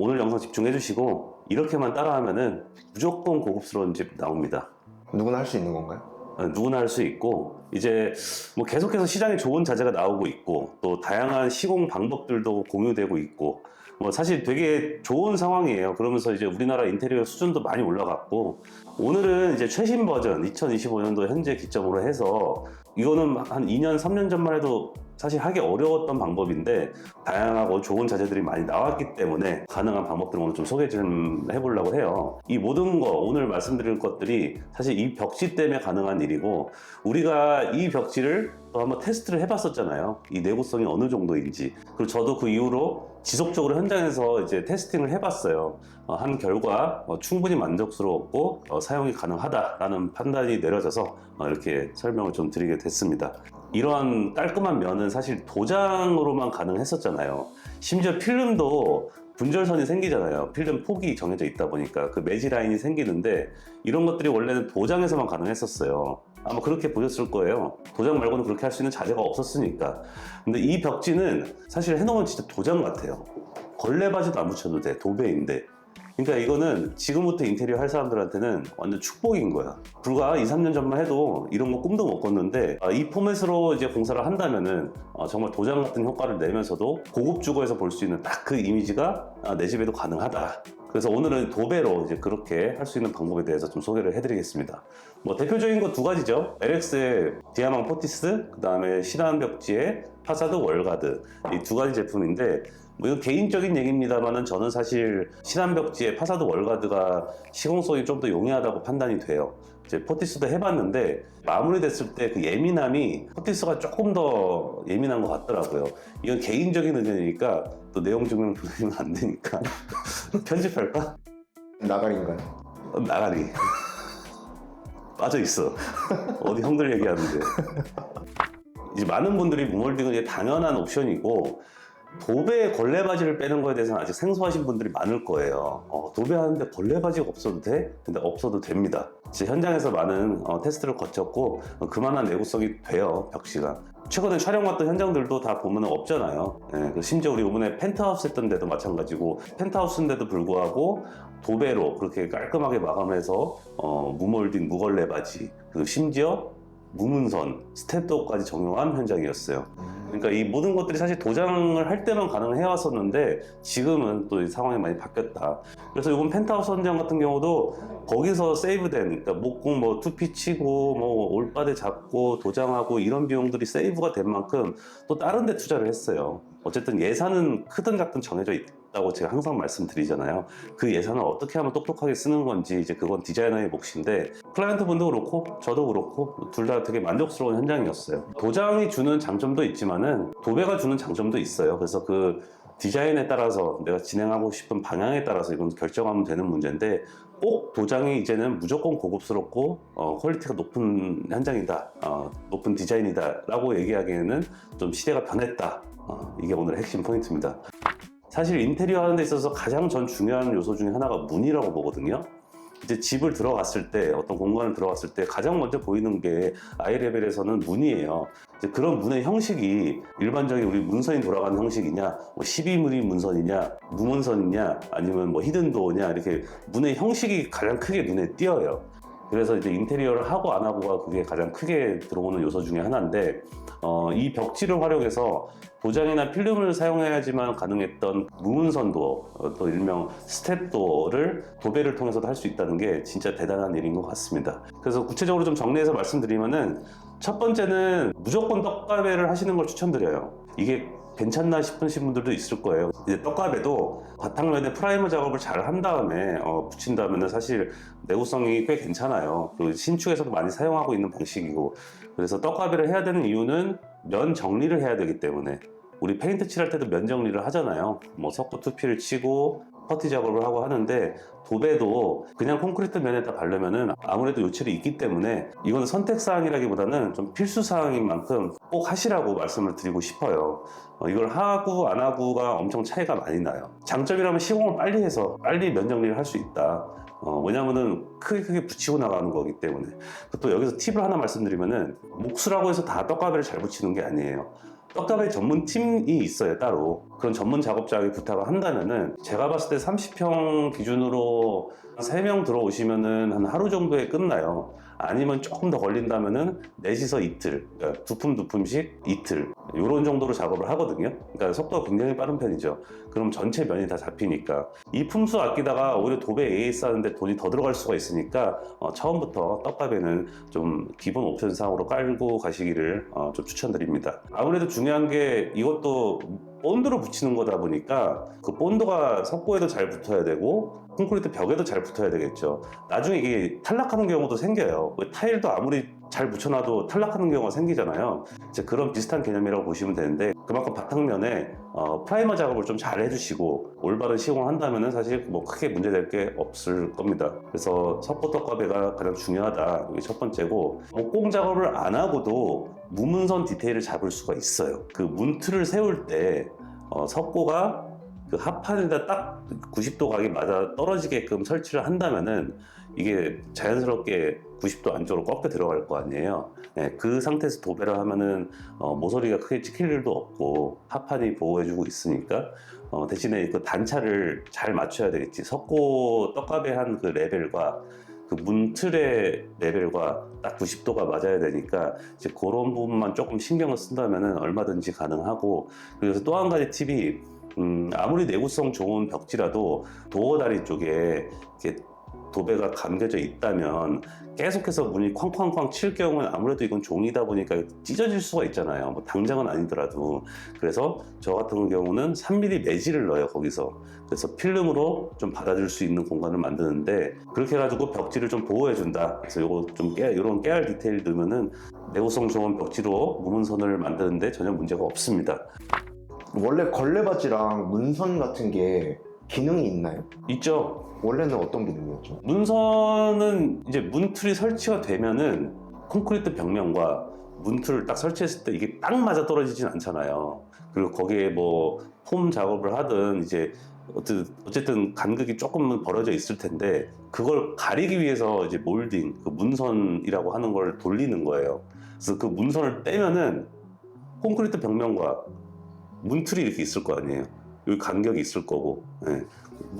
오늘 영상 집중해 주시고 이렇게만 따라하면은 무조건 고급스러운 집 나옵니다. 누구나 할 수 있는 건가요? 누구나 할 수 있고, 이제 뭐 계속해서 시장에 좋은 자재가 나오고 있고, 또 다양한 시공 방법들도 공유되고 있고, 뭐 사실 되게 좋은 상황이에요. 그러면서 이제 우리나라 인테리어 수준도 많이 올라갔고, 오늘은 이제 최신 버전 2025년도 현재 기점으로 해서 이거는 한 2년, 3년 전만 해도 사실 하기 어려웠던 방법인데 다양하고 좋은 자재들이 많이 나왔기 때문에 가능한 방법들을 오늘 좀 소개 좀 해보려고 해요. 이 모든 거 오늘 말씀드릴 것들이 사실 이 벽지 때문에 가능한 일이고, 우리가 이 벽지를 또 한번 테스트를 해봤었잖아요. 이 내구성이 어느 정도인지. 그리고 저도 그 이후로 지속적으로 현장에서 이제 테스팅을 해봤어요. 한 결과 충분히 만족스러웠고 사용이 가능하다라는 판단이 내려져서 이렇게 설명을 좀 드리게 됐습니다. 이러한 깔끔한 면은 사실 도장으로만 가능했었잖아요. 심지어 필름도 분절선이 생기잖아요. 필름 폭이 정해져 있다 보니까 그 매지 라인이 생기는데, 이런 것들이 원래는 도장에서만 가능했었어요. 아마 그렇게 보셨을 거예요. 도장 말고는 그렇게 할 수 있는 자재가 없었으니까. 근데 이 벽지는 사실 해놓으면 진짜 도장 같아요. 걸레바지도 안 붙여도 돼. 도배인데. 그러니까 이거는 지금부터 인테리어 할 사람들한테는 완전 축복인 거야. 불과 2, 3년 전만 해도 이런 거 꿈도 못 꿨는데, 이 포맷으로 이제 공사를 한다면은 정말 도장 같은 효과를 내면서도 고급 주거에서 볼 수 있는 딱 그 이미지가 내 집에도 가능하다. 그래서 오늘은 도배로 이제 그렇게 할 수 있는 방법에 대해서 좀 소개를 해드리겠습니다. 뭐 대표적인 거 두 가지죠. LX의 디아망 포티스, 그 다음에 신한 벽지의 파사드 월가드, 이 두 가지 제품인데, 뭐 이건 개인적인 얘기입니다만은 저는 사실 신한 벽지의 파사드 월가드가 시공성이 좀 더 용이하다고 판단이 돼요. 이제 포티스도 해봤는데 마무리됐을 때 그 예민함이 포티스가 조금 더 예민한 것 같더라고요. 이건 개인적인 의견이니까 또 내용 증명 보내면 안 되니까 편집할까? 나가리인가요? 나가리. 빠져 있어. 어디 형들 얘기하는데. 이제 많은 분들이 무몰딩은 이제 당연한 옵션이고, 도배에 걸레바지를 빼는 거에 대해서는 아직 생소하신 분들이 많을 거예요. 도배하는데 걸레바지가 없어도 돼? 근데 없어도 됩니다. 제 현장에서 많은 테스트를 거쳤고 그만한 내구성이 돼요, 벽지가. 최근에 촬영 왔던 현장들도 다 보면 없잖아요. 심지어 우리 이번에 펜트하우스 했던 데도 마찬가지고, 펜트하우스인데도 불구하고 도배로 그렇게 깔끔하게 마감해서 무몰딩, 무걸레바지, 그리고 심지어 무문선, 스텝도어까지 적용한 현장이었어요. 그러니까 이 모든 것들이 사실 도장을 할 때만 가능해 왔었는데 지금은 또 이 상황이 많이 바뀌었다. 그래서 이번 펜트하우스 현장 같은 경우도 거기서 세이브된, 그러니까 목공 뭐 투피 치고 뭐 올바데 잡고 도장하고 이런 비용들이 세이브가 된 만큼 또 다른 데 투자를 했어요. 어쨌든 예산은 크든 작든 정해져 있다고 제가 항상 말씀드리잖아요. 그 예산을 어떻게 하면 똑똑하게 쓰는 건지 이제 그건 디자이너의 몫인데, 클라이언트 분도 그렇고 저도 그렇고 둘 다 되게 만족스러운 현장이었어요. 도장이 주는 장점도 있지만은 도배가 주는 장점도 있어요. 그래서 그 디자인에 따라서 내가 진행하고 싶은 방향에 따라서 이건 결정하면 되는 문제인데, 꼭 도장이 이제는 무조건 고급스럽고 퀄리티가 높은 현장이다, 높은 디자인이다 라고 얘기하기에는 좀 시대가 변했다. 이게 오늘의 핵심 포인트입니다. 사실 인테리어 하는 데 있어서 가장 전 중요한 요소 중에 하나가 문이라고 보거든요. 이제 집을 들어갔을 때, 어떤 공간을 들어갔을 때 가장 먼저 보이는 게 아이레벨에서는 문이에요. 이제 그런 문의 형식이 일반적인 우리 문선이 돌아가는 형식이냐, 뭐 12mm 문선이냐, 무문선이냐, 아니면 뭐 히든도어냐, 이렇게 문의 형식이 가장 크게 눈에 띄어요. 그래서 이제 인테리어를 하고 안 하고가 그게 가장 크게 들어오는 요소 중에 하나인데, 이 벽지를 활용해서 도장이나 필름을 사용해야지만 가능했던 무문선도어, 또 일명 스텝도어를 도배를 통해서도 할 수 있다는 게 진짜 대단한 일인 것 같습니다. 그래서 구체적으로 좀 정리해서 말씀드리면은, 첫 번째는 무조건 떡가배를 하시는 걸 추천드려요. 이게 괜찮나 싶으신 분들도 있을 거예요. 이제 떡가배도 바탕면에 프라이머 작업을 잘 한 다음에 붙인다면 사실 내구성이 꽤 괜찮아요. 그리고 신축에서도 많이 사용하고 있는 방식이고, 그래서 떡가배를 해야 되는 이유는 면 정리를 해야 되기 때문에. 우리 페인트 칠할 때도 면 정리를 하잖아요. 뭐 석고 투피를 치고 퍼티 작업을 하고 하는데, 도배도 그냥 콘크리트 면에다 바르면은 아무래도 요철이 있기 때문에 이건 선택사항이라기보다는 좀 필수사항인 만큼 꼭 하시라고 말씀을 드리고 싶어요. 이걸 하고 안 하고가 엄청 차이가 많이 나요. 장점이라면 시공을 빨리 해서 빨리 면 정리를 할 수 있다. 왜냐면은 크게 붙이고 나가는 거기 때문에. 또 여기서 팁을 하나 말씀드리면은, 목수라고 해서 다 떡가배를 잘 붙이는 게 아니에요. 떡값의 전문 팀이 있어요, 따로. 그런 전문 작업자에게 부탁을 한다면은 제가 봤을 때 30평 기준으로 3명 들어오시면은 한 하루 정도에 끝나요. 아니면 조금 더 걸린다면은 넷이서 이틀, 그러니까 두 품씩 이틀, 이런 정도로 작업을 하거든요. 그러니까 속도가 굉장히 빠른 편이죠. 그럼 전체 면이 다 잡히니까 이 품수 아끼다가 오히려 도배 AS 하는데 돈이 더 들어갈 수가 있으니까 처음부터 떡값에는 좀 기본 옵션상으로 깔고 가시기를 좀 추천드립니다. 아무래도 중요한 게 이것도 본드로 붙이는 거다 보니까 그 본드가 석고에도 잘 붙어야 되고 콘크리트 벽에도 잘 붙어야 되겠죠. 나중에 이게 탈락하는 경우도 생겨요. 타일도 아무리 잘 붙여놔도 탈락하는 경우가 생기잖아요. 이제 그런 비슷한 개념이라고 보시면 되는데 그만큼 바탕면에 프라이머 작업을 좀 잘 해주시고 올바른 시공한다면 사실 뭐 크게 문제될 게 없을 겁니다. 그래서 석고 떡값가 가장 중요하다. 이게 첫 번째고 목공 작업을 안 하고도 무문선 디테일을 잡을 수가 있어요. 그 문틀을 세울 때 석고가 그 합판에다 딱 90도 각이 맞아 떨어지게끔 설치를 한다면은 이게 자연스럽게 90도 안쪽으로 꺾여 들어갈 거 아니에요. 네, 그 상태에서 도배를 하면은 모서리가 크게 찍힐 일도 없고 합판이 보호해주고 있으니까 대신에 그 단차를 잘 맞춰야 되겠지. 석고 떡값의 한 그 레벨과 그 문틀의 레벨과 딱 90도가 맞아야 되니까 이제 그런 부분만 조금 신경을 쓴다면은 얼마든지 가능하고. 그래서 또 한 가지 팁이 아무리 내구성 좋은 벽지라도 도어 다리 쪽에 이렇게 도배가 감겨져 있다면 계속해서 문이 쾅쾅쾅 칠 경우는 아무래도 이건 종이다 보니까 찢어질 수가 있잖아요. 뭐 당장은 아니더라도. 그래서 저 같은 경우는 3mm 매질을 넣어요, 거기서. 그래서 필름으로 좀 받아줄 수 있는 공간을 만드는데 그렇게 해가지고 벽지를 좀 보호해준다. 그래서 요거 좀 이런 깨알 디테일 넣으면은 내구성 좋은 벽지로 무문선을 만드는데 전혀 문제가 없습니다. 원래 걸레바지랑 문선 같은 게 기능이 있나요? 있죠. 원래는 어떤 기능이었죠? 문선은 이제 문틀이 설치가 되면은 콘크리트 벽면과 문틀을 딱 설치했을 때 이게 딱 맞아 떨어지진 않잖아요. 그리고 거기에 뭐 폼 작업을 하든 이제 어쨌든 간극이 조금은 벌어져 있을 텐데 그걸 가리기 위해서 이제 몰딩, 그 문선이라고 하는 걸 돌리는 거예요. 그래서 그 문선을 빼면은 콘크리트 벽면과 문틀이 이렇게 있을 거 아니에요. 여기 간격이 있을 거고, 예.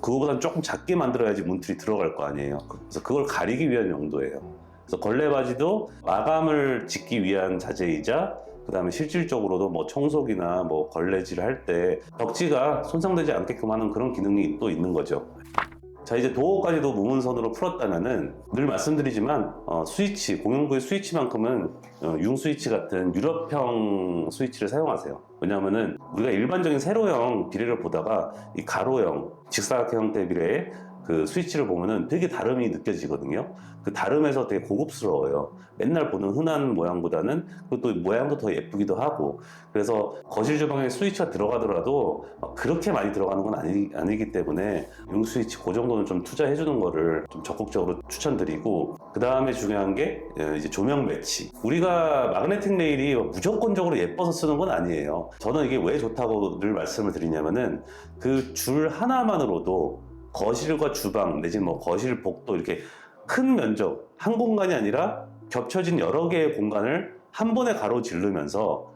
그거보다는 조금 작게 만들어야지 문틀이 들어갈 거 아니에요. 그래서 그걸 가리기 위한 용도예요. 그래서 걸레바지도 마감을 짓기 위한 자재이자 그 다음에 실질적으로도 뭐 청소기나 뭐 걸레질 할 때 벽지가 손상되지 않게끔 하는 그런 기능이 또 있는 거죠. 자, 이제 도어까지도 무문선으로 풀었다면은 늘 말씀드리지만 스위치, 공용부의 스위치만큼은 융 스위치 같은 유럽형 스위치를 사용하세요. 왜냐하면은 우리가 일반적인 세로형 비례를 보다가 이 가로형, 직사각형 형태 비례의 그 스위치를 보면은 되게 다름이 느껴지거든요. 그 다름에서 되게 고급스러워요. 맨날 보는 흔한 모양보다는 그것도 모양도 더 예쁘기도 하고. 그래서 거실 주방에 스위치가 들어가더라도 그렇게 많이 들어가는 건 아니기 때문에 융 스위치 그 정도는 좀 투자해 주는 거를 좀 적극적으로 추천드리고, 그 다음에 중요한 게 이제 조명 매치. 우리가 마그네틱 레일이 무조건적으로 예뻐서 쓰는 건 아니에요. 저는 이게 왜 좋다고 늘 말씀을 드리냐면은 그 줄 하나만으로도 거실과 주방 내지는 뭐 거실 복도 이렇게 큰 면적, 한 공간이 아니라 겹쳐진 여러 개의 공간을 한 번에 가로지르면서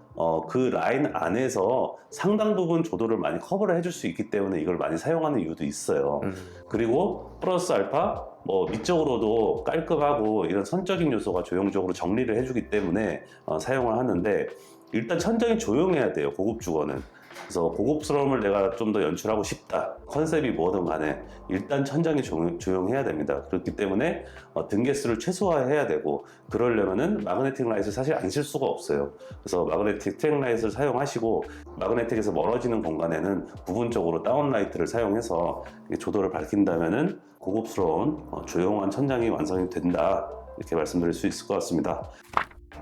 그 라인 안에서 상당 부분 조도를 많이 커버를 해줄 수 있기 때문에 이걸 많이 사용하는 이유도 있어요. 그리고 플러스 알파 뭐 밑적으로도 깔끔하고 이런 선적인 요소가 조형적으로 정리를 해주기 때문에 사용을 하는데, 일단 천장이 조용해야 돼요, 고급 주거는. 그래서 고급스러움을 내가 좀 더 연출하고 싶다, 컨셉이 뭐든 간에 일단 천장이 조용해야 됩니다. 그렇기 때문에 등개수를 최소화해야 되고, 그러려면은 마그네틱 라이트를 사실 안 쓸 수가 없어요. 그래서 마그네틱 트랙 라이트를 사용하시고 이렇게에서 멀어지는 공간에는 부분적으로 다운라이트를 사용해서 조도를 밝힌다면은 고급스러운 조용한 천장이 완성이 된다, 이렇게 말씀드릴 수 있을 것 같습니다.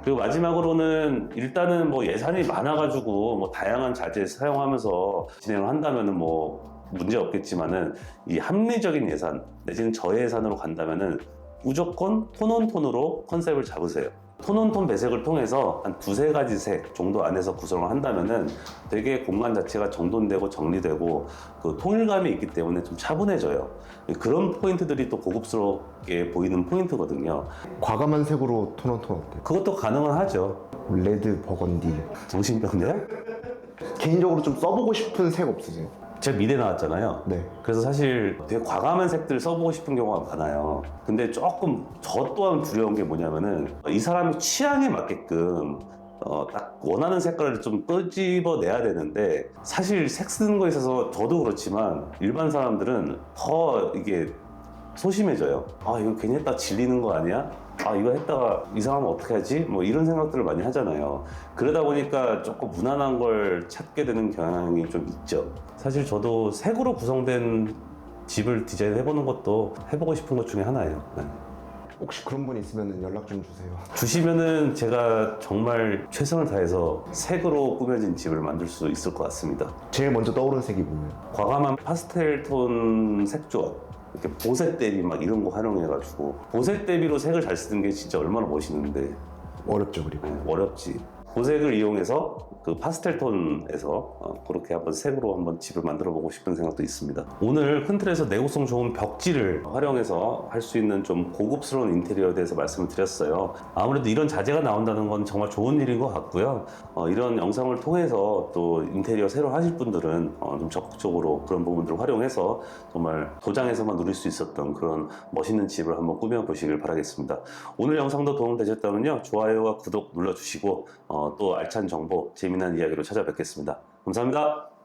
그리고 마지막으로는 일단은 뭐 예산이 많아가지고 뭐 다양한 자재 사용하면서 진행을 한다면은 뭐 문제 없겠지만은 이 합리적인 예산 내지는 저예산으로 간다면은 무조건 톤온톤으로 컨셉을 잡으세요. 톤온톤 배색을 통해서 한 두세 가지 색 정도 안에서 구성을 한다면은 되게 공간 자체가 정돈되고 정리되고 그 통일감이 있기 때문에 좀 차분해져요. 그런 포인트들이 또 고급스럽게 보이는 포인트거든요. 과감한 색으로 톤온톤 어때요? 그것도 가능은 하죠. 레드, 버건디. 정신병자? 개인적으로 좀 써보고 싶은 색 없으세요? 제가 미대 나왔잖아요. 네. 그래서 사실 되게 과감한 색들 써보고 싶은 경우가 많아요. 근데 조금 저 또한 두려운 게 뭐냐면은 이 사람의 취향에 맞게끔 딱 원하는 색깔을 좀 끄집어내야 되는데, 사실 색 쓰는 거에 있어서 저도 그렇지만 일반 사람들은 더 이게 소심해져요. 아, 이거 괜히 했다 질리는 거 아니야? 아, 이거 했다가 이상하면 어떻게 하지? 뭐 이런 생각들을 많이 하잖아요. 그러다 보니까 조금 무난한 걸 찾게 되는 경향이 좀 있죠. 사실 저도 색으로 구성된 집을 디자인해보는 것도 해보고 싶은 것 중에 하나예요. 네. 혹시 그런 분 있으면 연락 좀 주세요. 주시면은 제가 정말 최선을 다해서 색으로 꾸며진 집을 만들 수 있을 것 같습니다. 제일 먼저 떠오르는 색이 뭐예요? 과감한 파스텔 톤 색조합, 이렇게 보색 대비 막 이런 거 활용해가지고, 보색 대비로 색을 잘 쓰는 게 진짜 얼마나 멋있는데. 어렵죠, 그리고. 어렵지. 보색을 이용해서 그 파스텔 톤에서 그렇게 한번 색으로 한번 집을 만들어 보고 싶은 생각도 있습니다. 오늘 큰 틀에서 내구성 좋은 벽지를 활용해서 할 수 있는 좀 고급스러운 인테리어에 대해서 말씀을 드렸어요. 아무래도 이런 자재가 나온다는 건 정말 좋은 일인 것 같고요. 이런 영상을 통해서 또 인테리어 새로 하실 분들은 좀 적극적으로 그런 부분들을 활용해서 정말 도장에서만 누릴 수 있었던 그런 멋있는 집을 한번 꾸며보시길 바라겠습니다. 오늘 영상도 도움되셨다면요, 좋아요와 구독 눌러주시고 또 알찬 정보, 재미난 이야기로 찾아뵙겠습니다. 감사합니다.